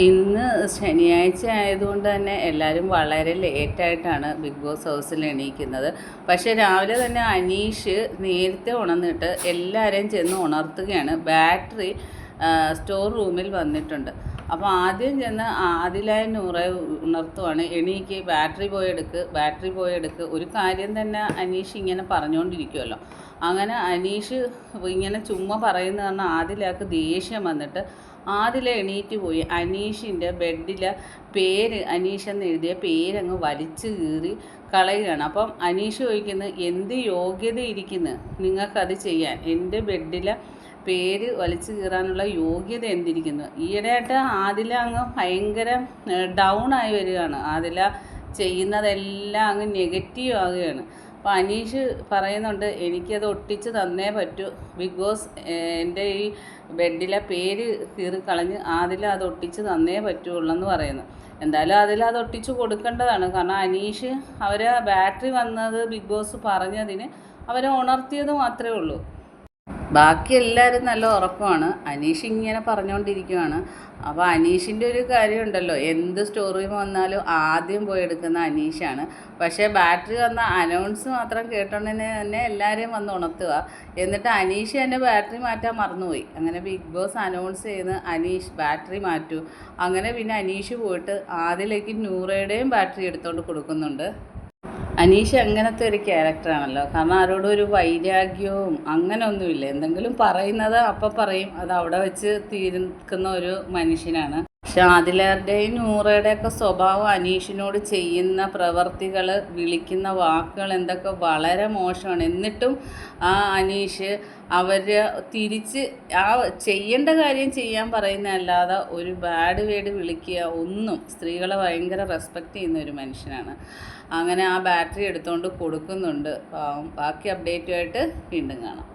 ഇന്ന് ശനിയാഴ്ച ആയതുകൊണ്ട് തന്നെ എല്ലാവരും വളരെ ലേറ്റായിട്ടാണ് ബിഗ് ബോസ് ഹൗസിൽ എണീക്കുന്നത്. പക്ഷേ രാവിലെ തന്നെ അനീഷ് നേരത്തെ ഉണർന്നിട്ട് എല്ലാവരെയും ചെന്ന് ഉണർത്തുകയാണ്. ബാറ്ററി സ്റ്റോർ റൂമിൽ വന്നിട്ടുണ്ട്. അപ്പോൾ ആദ്യം ചെന്ന് ആദിലായ നൂറെ ഉണർത്തുവാണ്. എണീക്ക്, ബാറ്ററി പോയെടുക്ക്. ഒരു കാര്യം തന്നെ അനീഷ് ഇങ്ങനെ പറഞ്ഞുകൊണ്ടിരിക്കുമല്ലോ. അങ്ങനെ അനീഷ് ഇങ്ങനെ ചുമ്മാ പറയുന്ന കാരണം ആദിലാക്ക് ദേഷ്യം വന്നിട്ട് ആദില എണീറ്റ് പോയി അനീഷിൻ്റെ ബെഡിലെ പേര്, അനീഷ് എന്ന് എഴുതിയ പേരങ്ങ് വലിച്ചു കീറി കളയുകയാണ്. അപ്പം അനീഷ് ചോദിക്കുന്നത്, എന്ത് യോഗ്യത ഇരിക്കുന്നു നിങ്ങൾക്കത് ചെയ്യാൻ? എൻ്റെ ബെഡിലെ പേര് വലിച്ചു കീറാനുള്ള യോഗ്യത എന്തിരിക്കുന്നു? ഈയിടെയായിട്ട് ആദില അങ്ങ് ഭയങ്കര ഡൗൺ ആയി വരികയാണ്. ആദില ചെയ്യുന്നതെല്ലാം അങ്ങ് നെഗറ്റീവ് ആവുകയാണ്. അപ്പോൾ അനീഷ് പറയുന്നുണ്ട്, എനിക്കത് ഒട്ടിച്ച് തന്നേ പറ്റൂ ബിഗ് ബോസ്. എൻ്റെ ഈ ബെഡിലെ പേര് കീറിക്കളഞ്ഞ് ആദില അത് ഒട്ടിച്ച് തന്നേ പറ്റുള്ളൂ എന്ന് പറയുന്നു. എന്തായാലും അതിൽ അത് ഒട്ടിച്ച് കൊടുക്കേണ്ടതാണ്. കാരണം അനീഷ് അവരെ ബാറ്ററി വന്നത് ബിഗ് ബോസ് പറഞ്ഞതിന് അവരെ ഉണർത്തിയത് മാത്രമേ ഉള്ളൂ. ബാക്കി എല്ലാവരും നല്ല ഉറക്കമാണ്. അനീഷ് ഇങ്ങനെ പറഞ്ഞുകൊണ്ടിരിക്കുകയാണ്. അപ്പോൾ അനീഷിൻ്റെ ഒരു കാര്യമുണ്ടല്ലോ, എന്ത് സ്റ്റോർ റൂം വന്നാലും ആദ്യം പോയി എടുക്കുന്ന അനീഷാണ്. പക്ഷേ ബാറ്ററി വന്ന അനൗൺസ് മാത്രം കേട്ടോണ്ടന്നെ തന്നെ എല്ലാവരെയും വന്ന് ഉണർത്തുക. എന്നിട്ട് അനീഷ് തന്നെ ബാറ്ററി മാറ്റാൻ മറന്നുപോയി. അങ്ങനെ ബിഗ് ബോസ് അനൗൺസ് ചെയ്യുന്ന അനീഷ് ബാറ്ററി മാറ്റൂ. അങ്ങനെ പിന്നെ അനീഷ് പോയിട്ട് ആദ്യത്തേക്ക് നൂറയുടെയും ബാറ്ററി എടുത്തുകൊണ്ട് കൊടുക്കുന്നുണ്ട്. അനീഷ് അങ്ങനത്തെ ഒരു ക്യാരക്ടറാണല്ലോ. കാരണം ആരോടും ഒരു വൈരാഗ്യവും അങ്ങനെ ഒന്നുമില്ല. എന്തെങ്കിലും പറയുന്നത് അപ്പം പറയും, അത് അവിടെ വെച്ച് തീർക്കുന്ന ഒരു മനുഷ്യനാണ്. പക്ഷെ ആദിലയുടെയും നൂറയുടെയൊക്കെ സ്വഭാവം, അനീഷിനോട് ചെയ്യുന്ന പ്രവർത്തികൾ, വിളിക്കുന്ന വാക്കുകൾ എന്തൊക്കെ വളരെ മോശമാണ്. എന്നിട്ടും ആ അനീഷ് അവർ തിരിച്ച് ആ ചെയ്യേണ്ട കാര്യം ചെയ്യാൻ പറയുന്നതല്ലാതെ ഒരു ബാഡ് വേർഡ് വിളിക്കുക ഒന്നും. സ്ത്രീകളെ ഭയങ്കര റെസ്പെക്റ്റ് ചെയ്യുന്ന ഒരു മനുഷ്യനാണ്. അങ്ങനെ ആ ബാറ്ററി എടുത്തുകൊണ്ട് കൊടുക്കുന്നുണ്ട്. ബാക്കി അപ്ഡേറ്റുമായിട്ട് വീണ്ടും കാണാം.